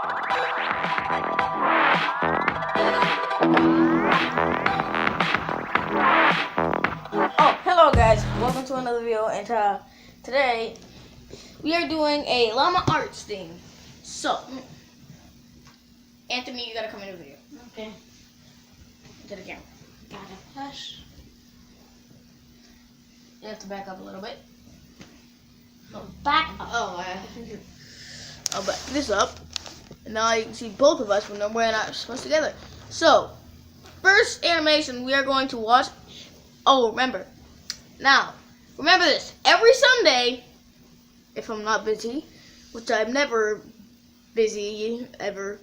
Oh, hello guys, welcome to another video, and today we are doing a Llama Art thing. So, Anthony, you gotta come in the video. Okay. To the camera. Gotta push. You have to back up a little bit. Back up. I'll back this up. And now you can see both of us when we're not supposed together. So, first animation we are going to watch. Oh, remember this. Every Sunday, if I'm not busy, which I'm never busy ever,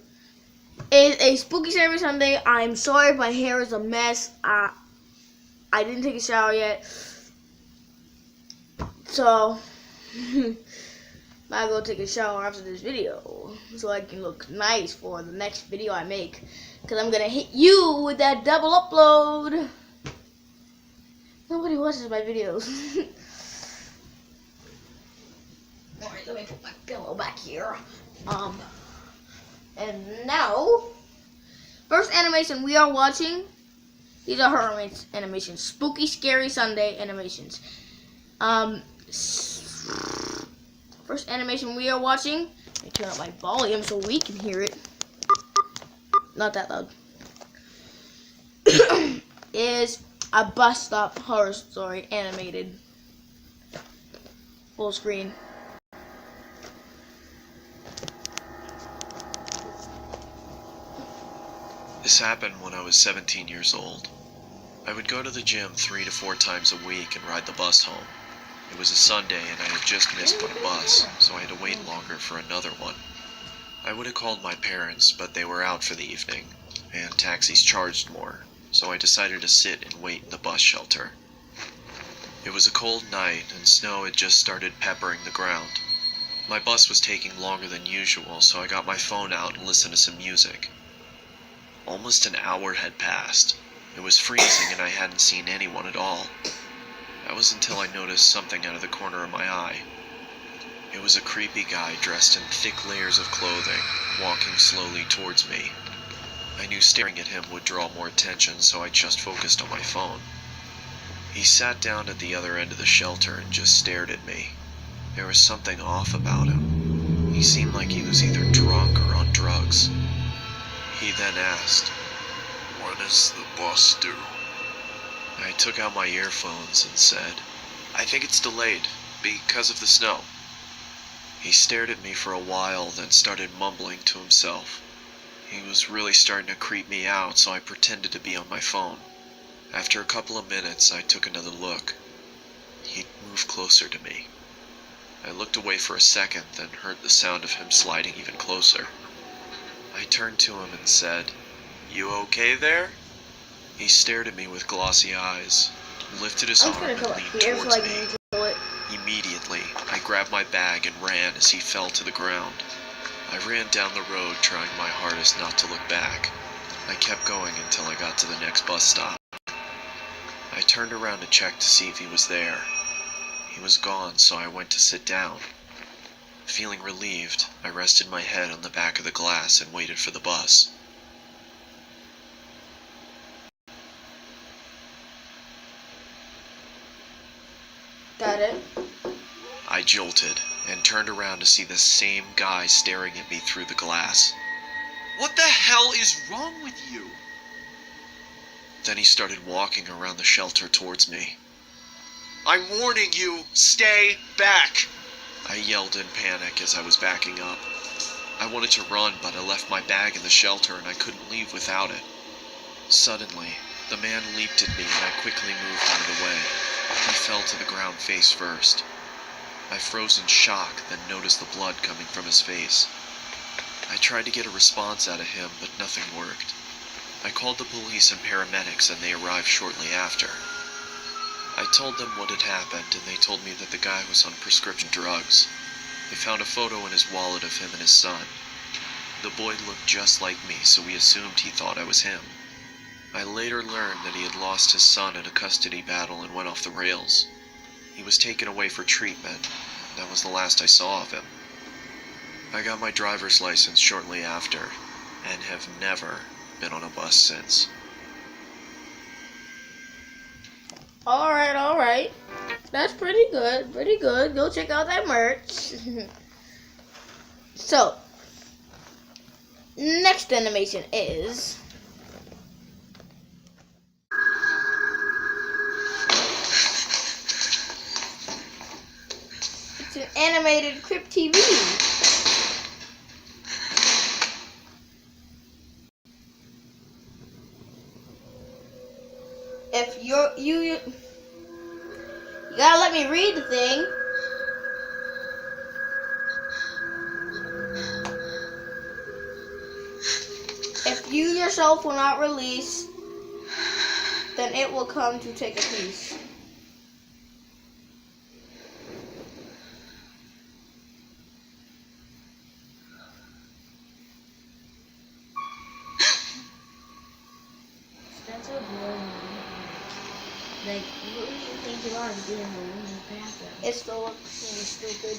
is a spooky every Sunday. I'm sorry if my hair is a mess. I didn't take a shower yet, so I'll go take a shower after this video so I can look nice for the next video I make, because I'm gonna hit you with that double upload. Nobody watches my videos. Alright, let me put my pillow back here. And now, first animation we are watching, these are her animations. Spooky, Scary Sunday animations. First animation we are watching, let me turn up my volume so we can hear it. Not that loud. Is a bus stop horror story animated. Full screen. This happened when I was 17 years old. I would go to the gym 3 to 4 times a week and ride the bus home. It was a Sunday and I had just missed one bus, so I had to wait longer for another one. I would have called my parents, but they were out for the evening, and taxis charged more, so I decided to sit and wait in the bus shelter. It was a cold night and snow had just started peppering the ground. My bus was taking longer than usual, so I got my phone out and listened to some music. Almost an hour had passed. It was freezing and I hadn't seen anyone at all. That was until I noticed something out of the corner of my eye. It was a creepy guy dressed in thick layers of clothing, walking slowly towards me. I knew staring at him would draw more attention, so I just focused on my phone. He sat down at the other end of the shelter and just stared at me. There was something off about him. He seemed like he was either drunk or on drugs. He then asked, "When is the bus due?" I took out my earphones and said, "I think it's delayed because of the snow." He stared at me for a while, then started mumbling to himself. He was really starting to creep me out, so I pretended to be on my phone. After a couple of minutes, I took another look. He moved closer to me. I looked away for a second, then heard the sound of him sliding even closer. I turned to him and said, "You okay there?" He stared at me with glossy eyes, lifted his arm and leaned towards me. Immediately, I grabbed my bag and ran as he fell to the ground. I ran down the road, trying my hardest not to look back. I kept going until I got to the next bus stop. I turned around to check to see if he was there. He was gone, so I went to sit down. Feeling relieved, I rested my head on the back of the glass and waited for the bus. Got it. I jolted and turned around to see the same guy staring at me through the glass. What the hell is wrong with you? Then he started walking around the shelter towards me. I'm warning you, stay back! I yelled in panic as I was backing up. I wanted to run, but I left my bag in the shelter and I couldn't leave without it. Suddenly, the man leaped at me and I quickly moved out of the way. He fell to the ground face first. I froze in shock, then noticed the blood coming from his face. I tried to get a response out of him, but nothing worked. I called the police and paramedics, and they arrived shortly after. I told them what had happened, and they told me that the guy was on prescription drugs. They found a photo in his wallet of him and his son. The boy looked just like me, so we assumed he thought I was him. I later learned that he had lost his son in a custody battle and went off the rails. He was taken away for treatment. That was the last I saw of him. I got my driver's license shortly after, and have never been on a bus since. Alright. That's pretty good, Go check out that merch. So, next animation is... It's an animated Crypt TV. If you gotta let me read the thing. If you yourself will not release, then it will come to take a piece. That's so boring. Like, what do you think you are doing in the women's bathroom? It still looks really stupid.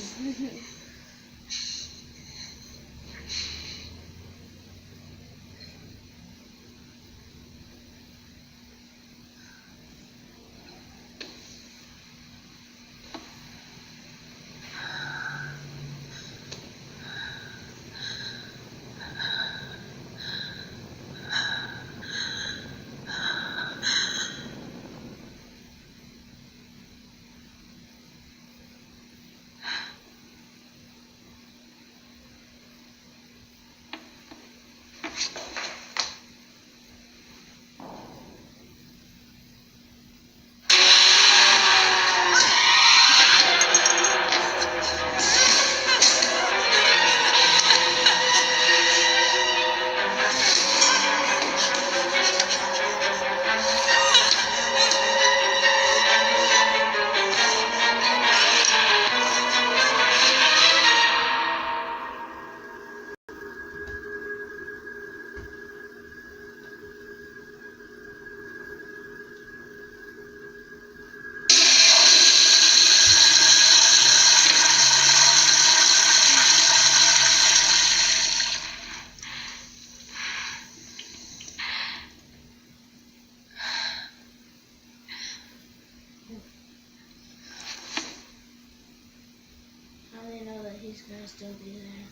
How do they know that he's gonna still be there?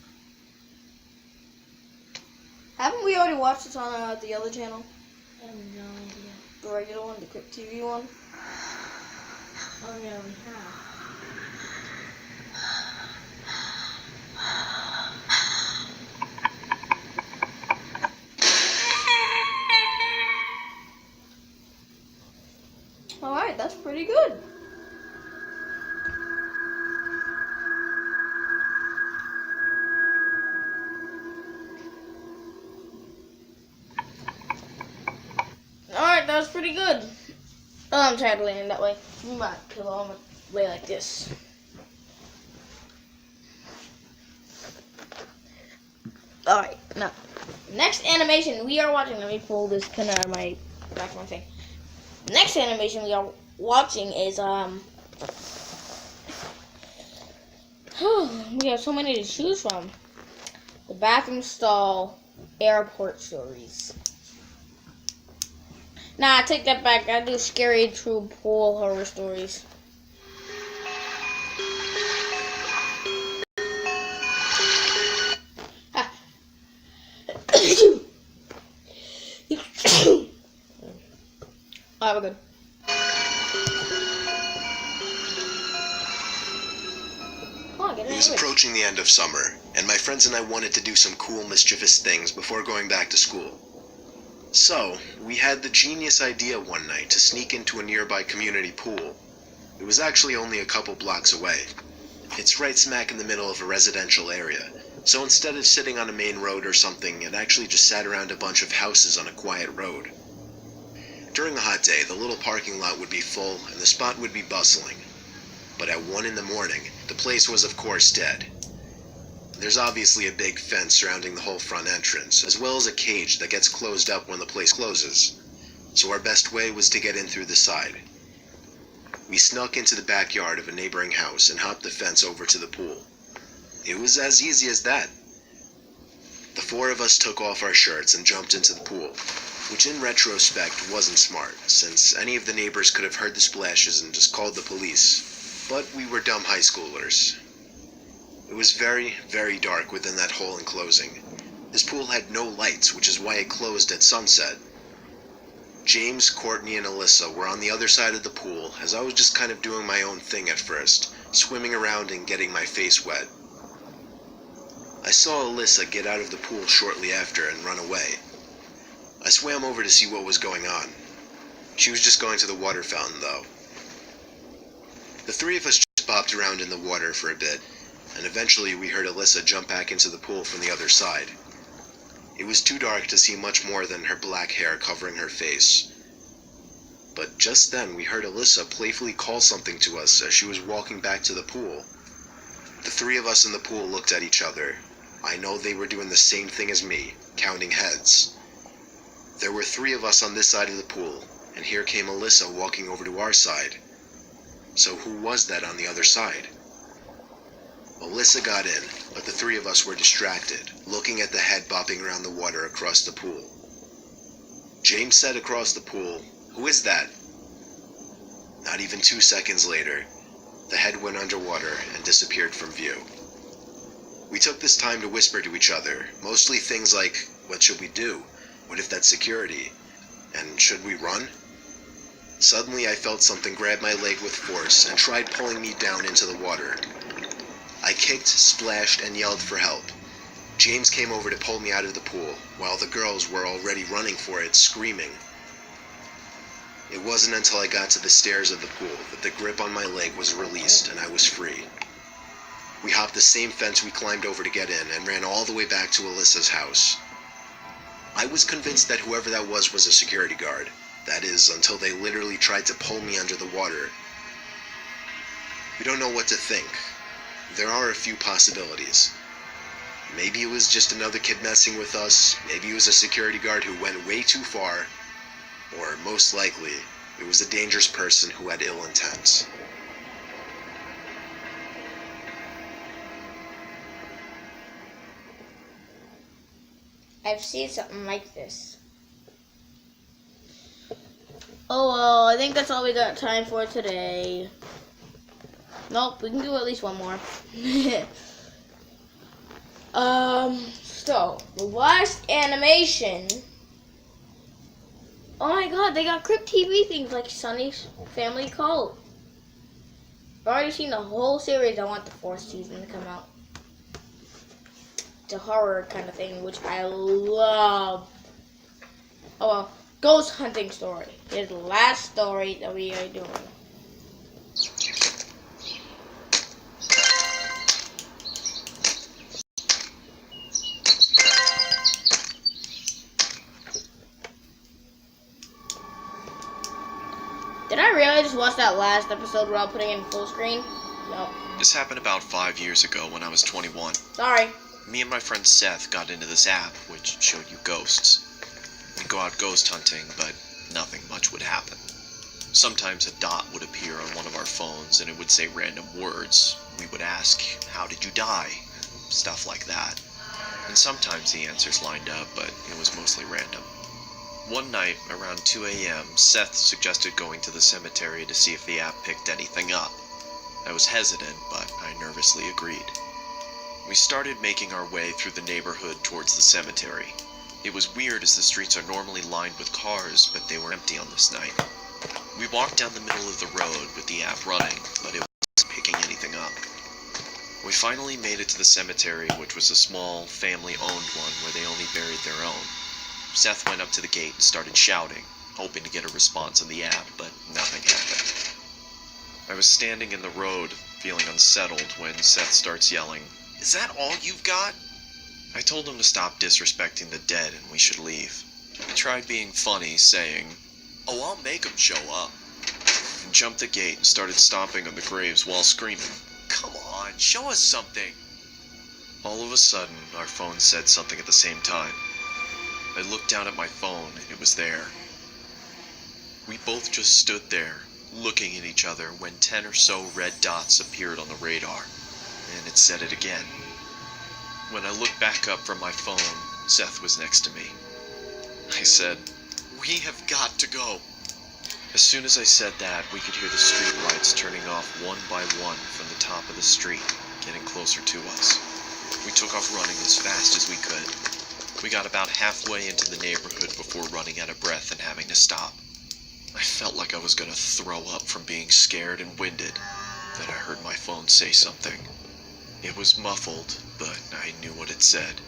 Haven't we already watched this on the other channel? I have no idea. The regular one, the Crypt TV one? Oh yeah, we have. Alright, that's pretty good. Alright, that was pretty good. Oh, I'm tired of laying that way. Move my pillow, I'm gonna lay like this. Alright, now, next animation we are watching, let me pull this pin out of my back of my thing. Next animation we are watching is, we have so many to choose from. The bathroom stall airport stories. Nah, I take that back. I do scary true pool horror stories. Alright, we're good. It was approaching the end of summer, and my friends and I wanted to do some cool, mischievous things before going back to school. So, we had the genius idea one night to sneak into a nearby community pool. It was actually only a couple blocks away. It's right smack in the middle of a residential area, so instead of sitting on a main road or something, it actually just sat around a bunch of houses on a quiet road. During a hot day, the little parking lot would be full and the spot would be bustling. But at 1 in the morning, the place was of course dead. There's obviously a big fence surrounding the whole front entrance, as well as a cage that gets closed up when the place closes. So our best way was to get in through the side. We snuck into the backyard of a neighboring house and hopped the fence over to the pool. It was as easy as that. The four of us took off our shirts and jumped into the pool, which in retrospect wasn't smart, since any of the neighbors could have heard the splashes and just called the police. But we were dumb high schoolers. It was very, very dark within that whole enclosing. This pool had no lights, which is why it closed at sunset. James, Courtney, and Alyssa were on the other side of the pool, as I was just kind of doing my own thing at first, swimming around and getting my face wet. I saw Alyssa get out of the pool shortly after and run away. I swam over to see what was going on. She was just going to the water fountain, though. The three of us just bopped around in the water for a bit, and eventually we heard Alyssa jump back into the pool from the other side. It was too dark to see much more than her black hair covering her face. But just then we heard Alyssa playfully call something to us as she was walking back to the pool. The three of us in the pool looked at each other. I know they were doing the same thing as me, counting heads. There were three of us on this side of the pool, and here came Alyssa walking over to our side. So who was that on the other side? Alyssa got in, but the three of us were distracted, looking at the head bopping around the water across the pool. James said across the pool, "Who is that?" Not even 2 seconds later, the head went underwater and disappeared from view. We took this time to whisper to each other, mostly things like, what should we do? What if that's security? And should we run? Suddenly I felt something grab my leg with force and tried pulling me down into the water. I kicked, splashed, and yelled for help. James came over to pull me out of the pool, while the girls were already running for it, screaming. It wasn't until I got to the stairs of the pool that the grip on my leg was released and I was free. We hopped the same fence we climbed over to get in and ran all the way back to Alyssa's house. I was convinced that whoever that was a security guard. That is, until they literally tried to pull me under the water. We don't know what to think. There are a few possibilities. Maybe it was just another kid messing with us, maybe it was a security guard who went way too far, or most likely, it was a dangerous person who had ill intent. I've seen something like this. Oh well, I think that's all we got time for today. Nope, we can do at least one more. So, the last animation. Oh my god, they got Crypt TV things like Sunny's Family Cult. I've already seen the whole series. I want the 4th season to come out. It's a horror kind of thing, which I love. Oh well, ghost hunting story. Here's the last story that we are doing. Did I really just watch that last episode without putting it in full screen? No. This happened about 5 years ago when I was 21. Sorry. Me and my friend Seth got into this app, which showed you ghosts. We'd go out ghost hunting, but nothing much would happen. Sometimes a dot would appear on one of our phones and it would say random words. We would ask, "How did you die?" and stuff like that. And sometimes the answers lined up, but it was mostly random. One night, around 2 a.m., Seth suggested going to the cemetery to see if the app picked anything up. I was hesitant, but I nervously agreed. We started making our way through the neighborhood towards the cemetery. It was weird as the streets are normally lined with cars, but they were empty on this night. We walked down the middle of the road with the app running, but it wasn't picking anything up. We finally made it to the cemetery, which was a small, family-owned one where they only buried their own. Seth went up to the gate and started shouting, hoping to get a response on the app, but nothing happened. I was standing in the road, feeling unsettled, when Seth starts yelling, "Is that all you've got?" I told him to stop disrespecting the dead and we should leave. He tried being funny, saying, "Oh, I'll make them show up," and jumped the gate and started stomping on the graves while screaming, "Come on, show us something." All of a sudden, our phones said something at the same time. I looked down at my phone and it was there. We both just stood there, looking at each other when 10 or so red dots appeared on the radar. and it said it again. When I looked back up from my phone, Seth was next to me. I said, We have got to go. as soon as I said that, we could hear the street lights turning off one by one from the top of the street, getting closer to us. We took off running as fast as we could. We got about halfway into the neighborhood before running out of breath and having to stop. I felt like I was gonna throw up from being scared and winded. Then I heard my phone say something. It was muffled, but I knew what it said.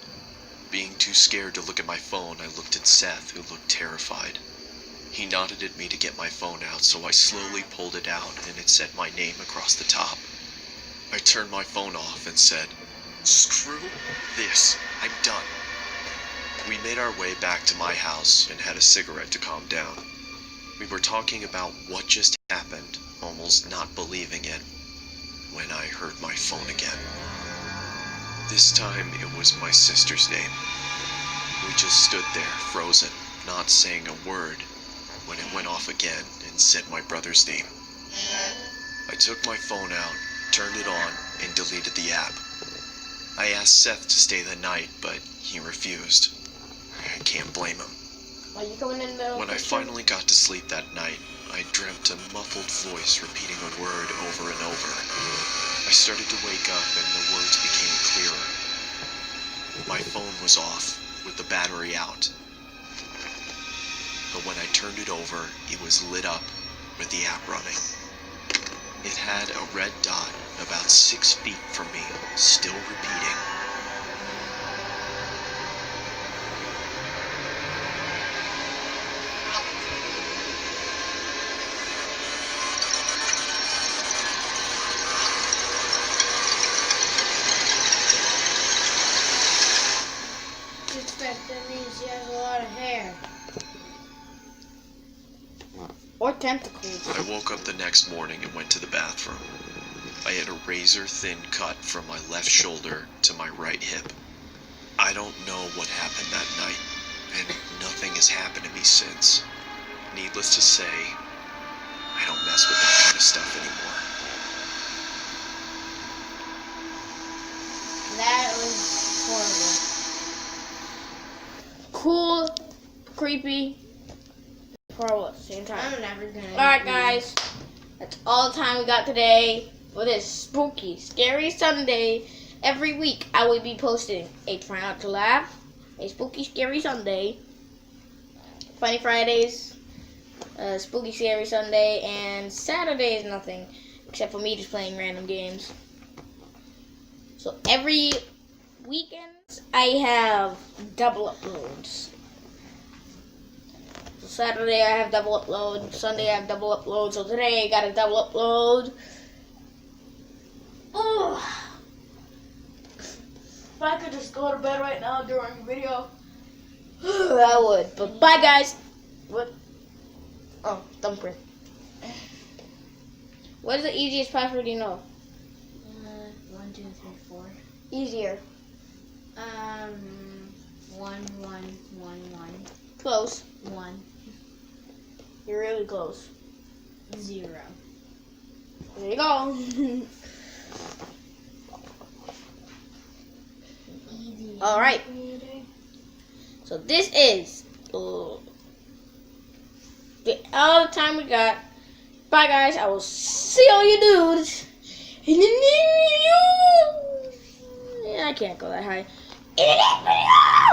Being too scared to look at my phone, I looked at Seth, who looked terrified. He nodded at me to get my phone out, so I slowly pulled it out, and it said my name across the top. I turned my phone off and said, Screw this. I'm done. We made our way back to my house and had a cigarette to calm down. We were talking about what just happened, almost not believing it, when I heard my phone again. This time it was my sister's name. We just stood there, frozen, not saying a word, when it went off again and said my brother's name. I took my phone out, turned it on, and deleted the app. I asked Seth to stay the night, but he refused. I can't blame him. Are you coming in the When I finally got to sleep that night, I dreamt a muffled voice repeating a word over and over. I started to wake up and the words became clearer. My phone was off, with the battery out. But when I turned it over, it was lit up with the app running. It had a red dot about 6 feet from me, still repeating. That means he has a lot of hair. or tentacles? I woke up the next morning and went to the bathroom. I had a razor-thin cut from my left shoulder to my right hip. I don't know what happened that night, and nothing has happened to me since. Needless to say, I don't mess with that kind of stuff anymore. That was horrible. Cool, creepy, horrible at the same time. I'm never gonna. Alright guys, that's all the time we got today for this spooky, scary Sunday. Every week I will be posting a Try Not to Laugh, a spooky, scary Sunday, Funny Fridays, spooky, scary Sunday, and Saturday is nothing except for me just playing random games. So every weekend I have double uploads. So Saturday I have double upload, Sunday I have double upload, so today I got a double upload. Oh, if I could just go to bed right now during the video, I would. But bye guys. What? Oh, thumbprint. What is the easiest password you know? 1, 2, 3, 4. Easier. 1, 1, 1, 1, Close. 1, You're really close. 0. There you go. Easy. Alright. So this is all the time we got. Bye guys. I will see all you dudes in the next video. Yeah, I can't go that high. In the next video.